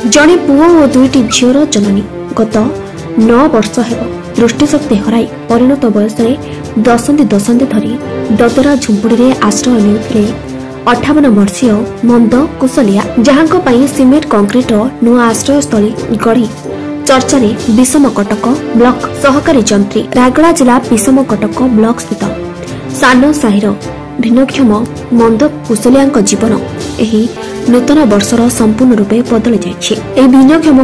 जड़े पुओ और दुईटी झीर जननी गत 9 वर्ष हेब दृष्टिशक्ति हराई परिणत बयस दशंधि दशंधि धरी ददरा झुंपुड़ी आश्रय नेउथिले 58 वर्षीय मंद कुशलिया जहां सिमेंट कंक्रीट नुआ आश्रयस्थली गढ़ी चर्चा विषमकटक ब्लॉक सहकारी जंत्री रायगड़ा जिला विषमकटक ब्लॉक स्थित सान साहिर भिन्नक्षम मंद कुशलिया जीवन एही नूतन वर्षर संपूर्ण रूपे बदली जाइए। भिन्नक्षम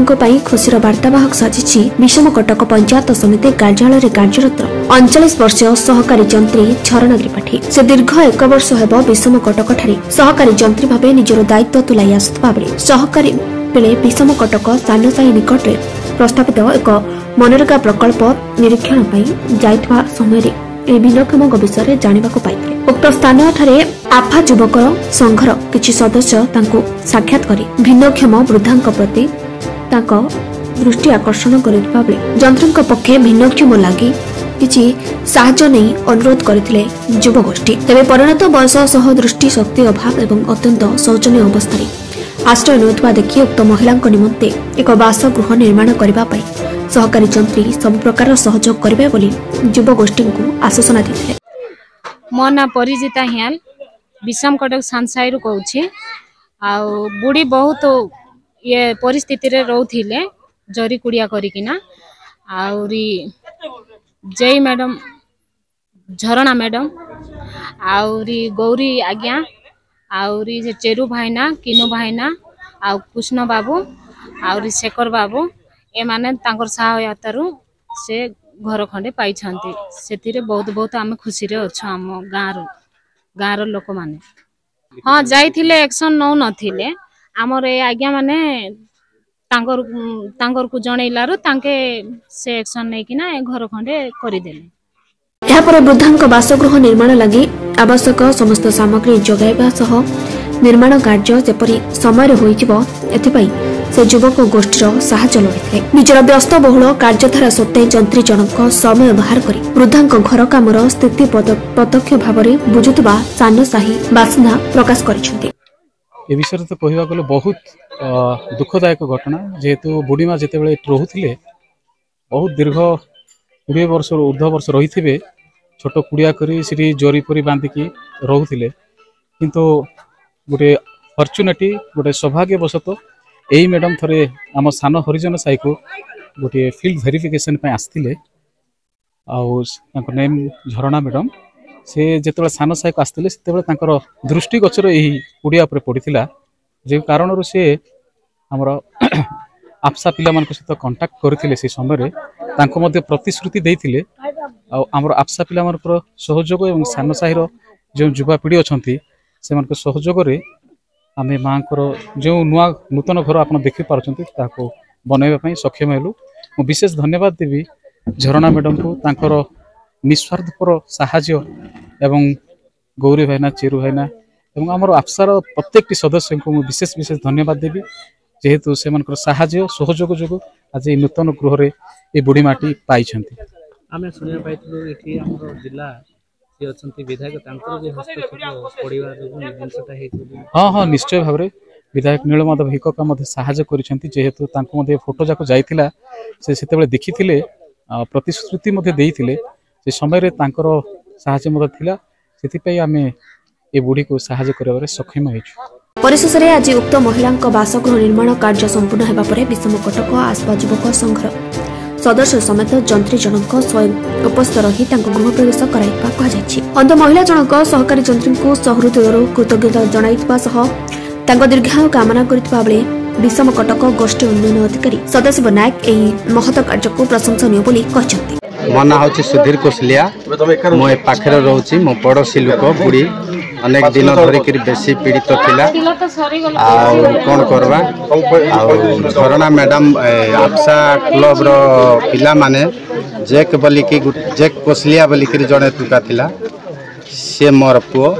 खुशीर वार्तावाहक साजिछि विषमकटक पंचायत समिति कार्यालय कार्यरत 39 वर्षीय सहकारी जंत्री झरणा त्रिपाठी। से दीर्घ 1 वर्ष हेब विषमकटक ठारे सहकारी जंत्री भाव निजर दायित्व तुलाई आसुवा बेले सहकारी बेले विषमकटक सानसाही निकट में प्रस्तावित एक मनरेगा प्रकल्प निरीक्षण जाइथवा समय भिन्नक्षम विषय जानिबाकु पाइथिले। उक्त स्थान ठारे आफा युवक संघर किछि सदस्य तांको साक्षात करी भिन्नक्षम वृद्धांक प्रति तांको दृष्टि आकर्षण करितबा बेले जंत्रंक पक्षे भिन्नक्षम लागि किछि साहाय्य नै अनुरोध करथिले युवगोष्ठी। तेबे परिणत बयस सह दृष्टि शक्ति अभाव एवं अत्यंत शोचनीय अवस्था आश्रय नेउथबा देखि उक्त महिलांक निमंते एक बासगृह निर्माण करबा पई सहकारी जंत्री सब प्रकार सहयोग करिवे बोली युवगोष्ठी को आश्वासन देथिले। मो ना परिजिता हियाल विषमकटक सांसाईरु कहूछि। आ बुढ़ी बहुत ये परिस्थिति रे रहउथिले जरी कुड़िया करिकिना आउरी जय मैडम झरणा मैडम आउरी गौरी आज्ञा आउरी जे चेरू भाईना किनु भाईना आ कृष्ण बाबू आउरी शेखर बाबू ए माने तांकर सहायतारू से घर खंडे पाइछंती। सेतिरे बहुत बहुत आमे खुशी रे अछ हम गाँर लोक माने। हाँ जाइथिले एक्शन नौ नथिले हमर ए आज्ञा माने तांकर को जणैलारू तांके से एक्शन नै किना घर खंडे करि देले। यहाँ पर वृद्धांक बासगृह निर्माण लगी आवश्यक समस्त सामग्री जगाइबा सह निर्माण कार्य जेपरी समय होइथिबो एथिपई से युवक गोष्ठीर साहाय्य लोड़िथिले। निजर व्यस्त बहुल कार्यधारा सत्वे जंत्री जनक समय बाहर करी वृद्धांक घर कामर स्थिति प्रत्यक्ष भाव में बुझुवा सानसाही बासिंदा प्रकाश करिसेंती। ए विषय तो कहवा गले बहुत दुखदायक घटना जेहेतु बुढ़ीमा जिते बड़े रोते बहुत दीर्घ 20 वर्ष ऊर्ध्व वर्ष रही छोट कुड़िया करी सीटी जरी परी बांधिकी रोते किंतु गोटे फर्चुनेटी गोटे सौभाग्यवशत यही मैडम थरे आम सान हरिजन साई को गोटे फील्ड वेरिफिकेशन आसते नेम झरणा मैडम से जिते सान साई को आसते से दृष्टिगोचर यही कुड़िया पड़ता जो कारण से आमर आपसा पिला सहित कंटाक्ट करते से समय प्रतिश्रुति देते आमर आपसा पिला सहयोग और सान साहिर जो युवापीढ़ी अच्छा से सहयोग आम माँ जो नुआ नूतन घर आप देखी पार्टी बनवाई सक्षम हेलु। मु विशेष धन्यवाद देवी झरणा मैडम को तांकर निस्वार्थपर साहाय्य एवं गौरी भाईना चेरू भाईना एवं आमर आपसार प्रत्येक सदस्य को विशेष विशेष धन्यवाद देवी जेहेतु से साहाय्य सहयोग जो आज नूतन गृह रे ये बुढ़ी माटी पाई। आम शुणा पाई जिला विधायक हाँ हाँ निश्चय भाव में विधायक नीलमाधव हिकका साहाय्य करेतु फोटो जाक जाइला से देखी प्रतिश्रुति से समय साहाय्य से आम ए बुढ़ी को साहाय्य कर सक्षम हो। परिशेष आज उक्त महिला बासगृह निर्माण कार्य संपूर्ण होगा पर विषमकटक आसपा युवक संघर सदस्य समेत जंत्री जनक स्वयं उपस्थित रही गृह प्रवेश कर अंत महिला जनक सहकारी जंत्री को सहृदय कृतज्ञता जन दीर्घायु कामना करथिबा बेले विषमकटक गोष्ठी उन्नयन अधिकारी सदाशिव नायक एही महत कार्य को प्रशंसनीय बोली कहछंती। मो ना हूँ सुधीर कुशलिया मो पाखे रोचे मो पड़ोशी लोक बुढ़ी अनेक दिन धरिक बेसी पीड़ित थिला कौन करवा झरणा मैडम आपसा क्लब रो पिला माने जेक बोलिकी जेक कोसलिया बोलिकी जड़े टुका थिला से मोर पुओ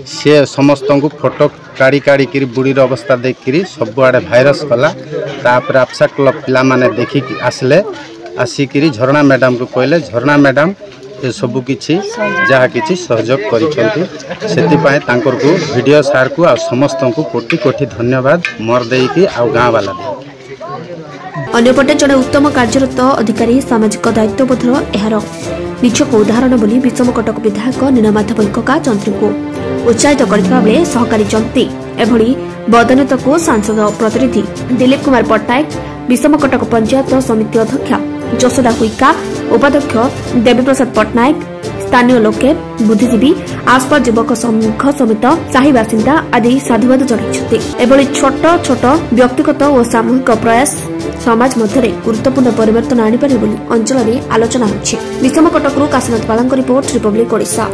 से समस्त को फोटो काढ़ी काढ़ी बुढ़ीर अवस्था देखिकी सबुआड़े भाइरस कला तापर आपसा क्लब पिला माने देखिकी आसले आसिकी झरणा मैडम को कहले झरणा मैडम ये सबू किछि जहा किछि सहयोग करिसेंती वीडियो सार को आ समस्त को कोटि कोटि धन्यवाद मोर देकी आ गाँव वाला अन्यपटे जड़े उत्तम कार्यरत अधिकारी सामाजिक दायित्वबोधर एहार निचक उदाहरण बोली विषमकटक विधायक नीलमाधव इंका जंत्री को उत्साहित करथिबा बेले सहकारी जंत्री एभली बदनत को सांसद प्रतिनिधि दिलीप कुमार पट्टनायक विषमकटक पंचायत समिति अध्यक्ष यशोदा हुइका उपाध्यक्ष देवीप्रसाद पट्टनायक स्थानीय लोके बुद्धिजीवी आसपास युवक समूह समेत साही बासिंदा आदि साधुवाद जणाइछथि। एभली छोट छोट व्यक्तिगत और सामूहिक प्रयास समाज मध्य गुरुत्वपूर्ण परिवर्तन आनिपारे बोली अंचल में आलोचना होछि। विषमकटकरू काशीनाथ बालांक रिपोर्ट रिपब्लिक ओडिशा।